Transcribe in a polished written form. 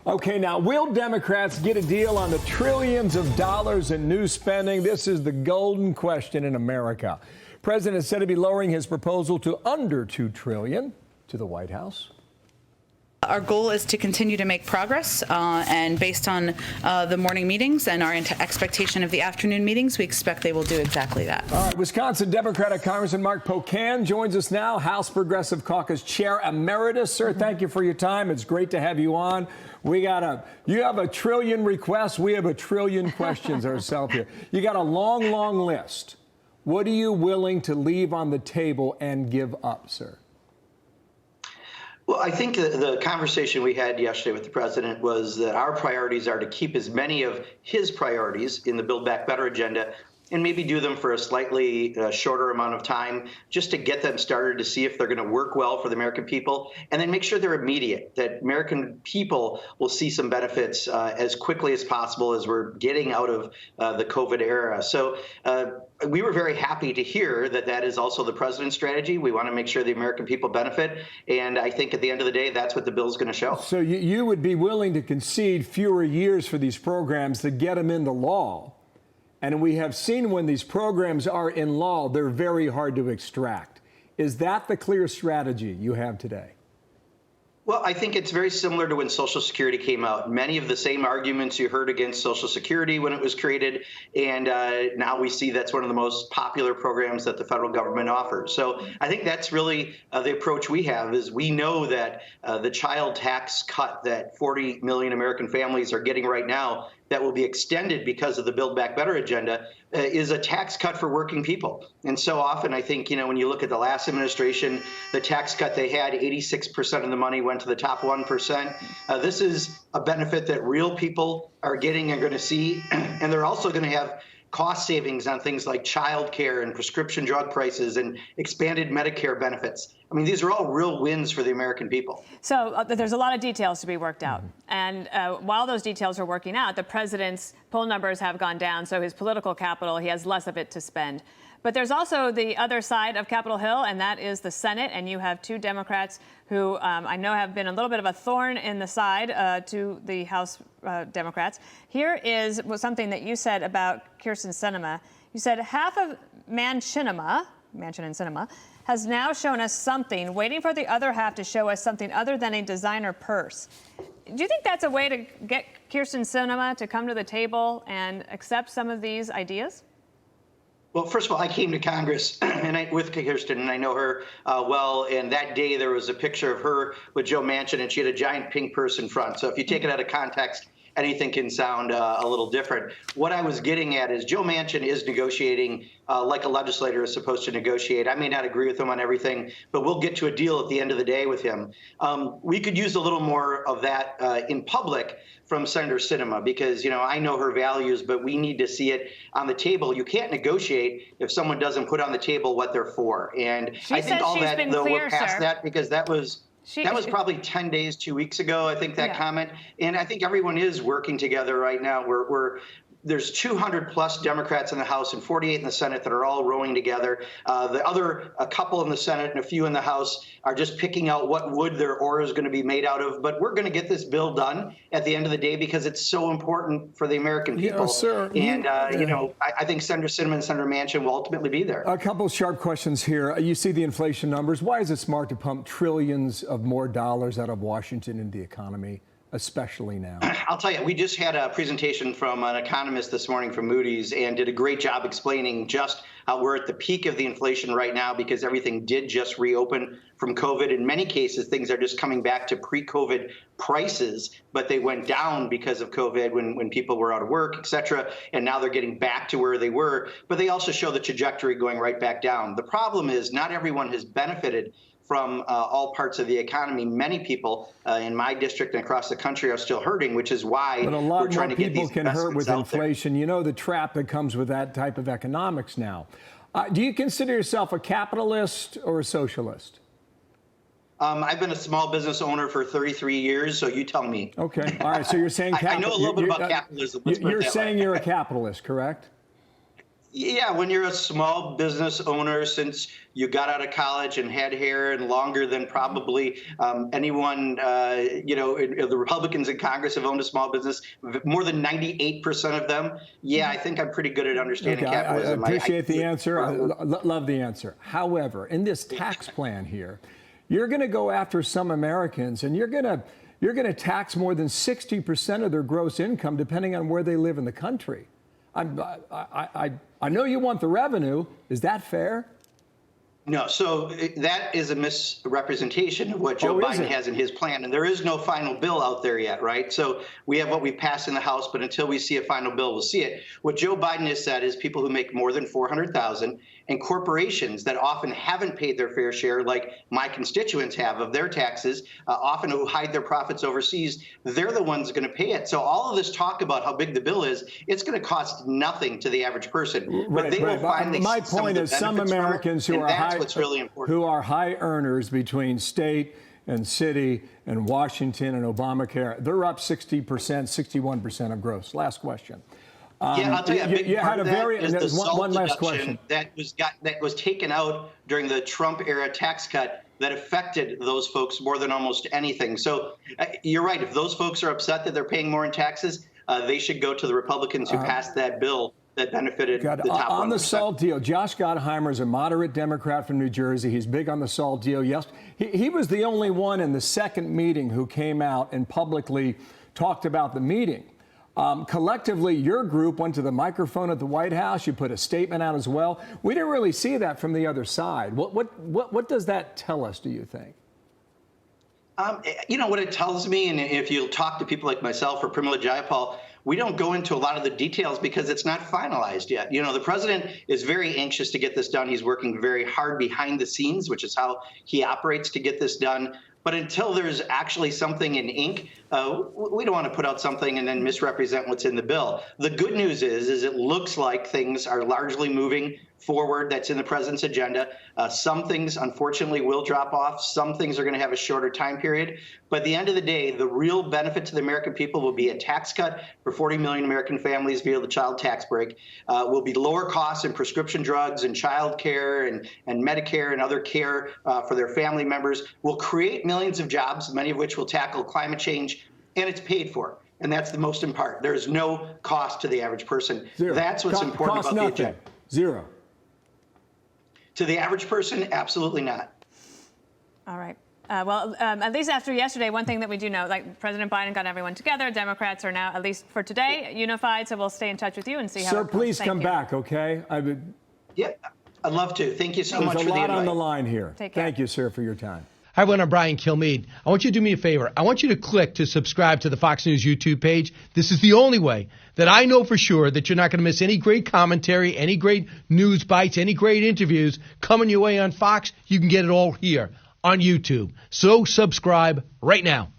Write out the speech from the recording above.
Okay, now, will Democrats get a deal on the trillions of dollars in new spending? This is the golden question in America. President said to be lowering his proposal to under $2 trillion to the White House. Our goal is to continue to make progress, and based on the morning meetings and our expectation of the afternoon meetings, we expect they will do exactly that. All right, Wisconsin Democratic Congressman Mark Pocan joins us now, House Progressive Caucus Chair Emeritus. Sir, thank you for your time. It's great to have you on. You have a trillion requests. We have a trillion questions ourselves here. You got a long, long list. What are you willing to leave on the table and give up, sir? Well, I think the conversation we had yesterday with the president was that our priorities are to keep as many of his priorities in the Build Back Better agenda and maybe do them for a slightly shorter amount of time just to get them started to see if they're going to work well for the American people, and then make sure they're immediate, that American people will see some benefits as quickly as possible as we're getting out of the COVID era. So we were very happy to hear that that is also the president's strategy. We want to make sure the American people benefit, and I think at the end of the day, that's what the bill is going to show. So you would be willing to concede fewer years for these programs to get them into law. And we have seen when these programs are in law, they're very hard to extract. Is that the clear strategy you have today? Well, I think it's very similar to when Social Security came out. Many of the same arguments you heard against Social Security when it was created, and now we see that's one of the most popular programs that the federal government offers. So I think that's really the approach we have, is we know that the child tax cut that 40 million American families are getting right now that will be extended because of the Build Back Better agenda is a tax cut for working people. And so often, I think, when you look at the last administration, the tax cut they had, 86% of the money went to the top 1%. This is a benefit that real people are getting and going to see. And they're also going to have cost savings on things like child care and prescription drug prices and expanded Medicare benefits. I mean, these are all real wins for the American people. So there's a lot of details to be worked out. And while those details are working out, the president's poll numbers have gone down, so his political capital, he has less of it to spend. But there's also the other side of Capitol Hill, and that is the Senate. And you have two Democrats who I know have been a little bit of a thorn in the side to the House Democrats. Here is something that you said about Kyrsten Sinema. You said half of Mansion and Sinema, has now shown us something, waiting for the other half to show us something other than a designer purse. Do you think that's a way to get Kyrsten Sinema to come to the table and accept some of these ideas? Well, first of all, I came to Congress with Kyrsten, and I know her well. And that day there was a picture of her with Joe Manchin, and she had a giant pink purse in front. So if you take it out of context, anything can sound a little different. What I was getting at is Joe Manchin is negotiating like a legislator is supposed to negotiate. I may not agree with him on everything, but we'll get to a deal at the end of the day with him. We could use a little more of that in public from Senator Sinema, because, I know her values, but we need to see it on the table. You can't negotiate if someone doesn't put on the table what they're for. And I think all that, though, we're past that, because that was probably 10 days, 2 weeks ago, I think, that comment. And I think everyone is working together right now. There's 200 plus Democrats in the House and 48 in the Senate that are all rowing together. A couple in the Senate and a few in the House are just picking out what wood their ore is going to be made out of. But we're going to get this bill done at the end of the day because it's so important for the American people. Sir, and, I think Senator Sinema and Senator Manchin will ultimately be there. A couple of sharp questions here. You see the inflation numbers. Why is it smart to pump trillions of more dollars out of Washington into the economy, especially now? I'll tell you, we just had a presentation from an economist this morning from Moody's and did a great job explaining just how we're at the peak of the inflation right now because everything did just reopen from COVID. In many cases, things are just coming back to pre-COVID prices, but they went down because of COVID when people were out of work, et cetera. And now they're getting back to where they were. But they also show the trajectory going right back down. The problem is not everyone has benefited from all parts of the economy. Many people in my district and across the country are still hurting, which is why we're trying to get these investments out there. But a lot more people can hurt with inflation. You know the trap that comes with that type of economics now. Do you consider yourself a capitalist or a socialist? I've been a small business owner for 33 years, so you tell me. Okay. All right. So you're saying I know a little bit about capitalism. You're saying you're a capitalist, correct? Yeah, when you're a small business owner, since you got out of college and had hair and longer than probably anyone, the Republicans in Congress have owned a small business, more than 98% of them. Yeah, I think I'm pretty good at understanding capitalism. I appreciate the answer. I love the answer. However, in this tax plan here, you're going to go after some Americans, and you're going to tax more than 60% of their gross income, depending on where they live in the country. I know you want the revenue. Is that fair? No, so that is a misrepresentation of what Joe Biden has in his plan. And there is no final bill out there yet, right? So we have what we passed in the House, but until we see a final bill, we'll see it. What Joe Biden has said is people who make more than $400,000 and corporations that often haven't paid their fair share, like my constituents have of their taxes, often who hide their profits overseas, they're the ones going to pay it. So all of this talk about how big the bill is, it's going to cost nothing to the average person. But they will finally my see some point of the is some benefits from it, Americans who and are that's high, what's really important. who are high earners between state and city and Washington and Obamacare, they're up 60%, 61% of gross. Last question. Yeah, I'll tell you, a big part of that is the SALT one last deduction question. that was taken out during the Trump era tax cut that affected those folks more than almost anything. So you're right. If those folks are upset that they're paying more in taxes, they should go to the Republicans who passed that bill that benefited the top 1%. On the SALT deal, Josh Gottheimer is a moderate Democrat from New Jersey. He's big on the SALT deal. Yes, he was the only one in the second meeting who came out and publicly talked about the meeting. Collectively, your group went to the microphone at the White House. You put a statement out as well. We didn't really see that from the other side. What does that tell us, do you think? What it tells me, and if you'll talk to people like myself or Pramila Jayapal, we don't go into a lot of the details because it's not finalized yet. The president is very anxious to get this done. He's working very hard behind the scenes, which is how he operates to get this done. But until there's actually something in ink, we don't want to put out something and then misrepresent what's in the bill. The good news is it looks like things are largely moving forward. That's in the president's agenda. Some things, unfortunately, will drop off. Some things are going to have a shorter time period. But at the end of the day, the real benefit to the American people will be a tax cut for 40 million American families via the child tax break. Will be lower costs in prescription drugs and child care and Medicare and other care for their family members. Will create millions of jobs, many of which will tackle climate change, and it's paid for. And that's the most important part. There's no cost to the average person. Zero. That's what's important about the agenda. Zero. To the average person, absolutely not. All right. At least after yesterday, one thing that we do know, like President Biden got everyone together. Democrats are now, at least for today, unified. So we'll stay in touch with you and see how. Sir, please come back, okay? Yeah, I'd love to. Thank you so much for the invite. There's a lot on the line here. Take care. Thank you, sir, for your time. Hi, everyone. I'm Brian Kilmeade. I want you to do me a favor. I want you to click to subscribe to the Fox News YouTube page. This is the only way that I know for sure that you're not going to miss any great commentary, any great news bites, any great interviews coming your way on Fox. You can get it all here on YouTube. So subscribe right now.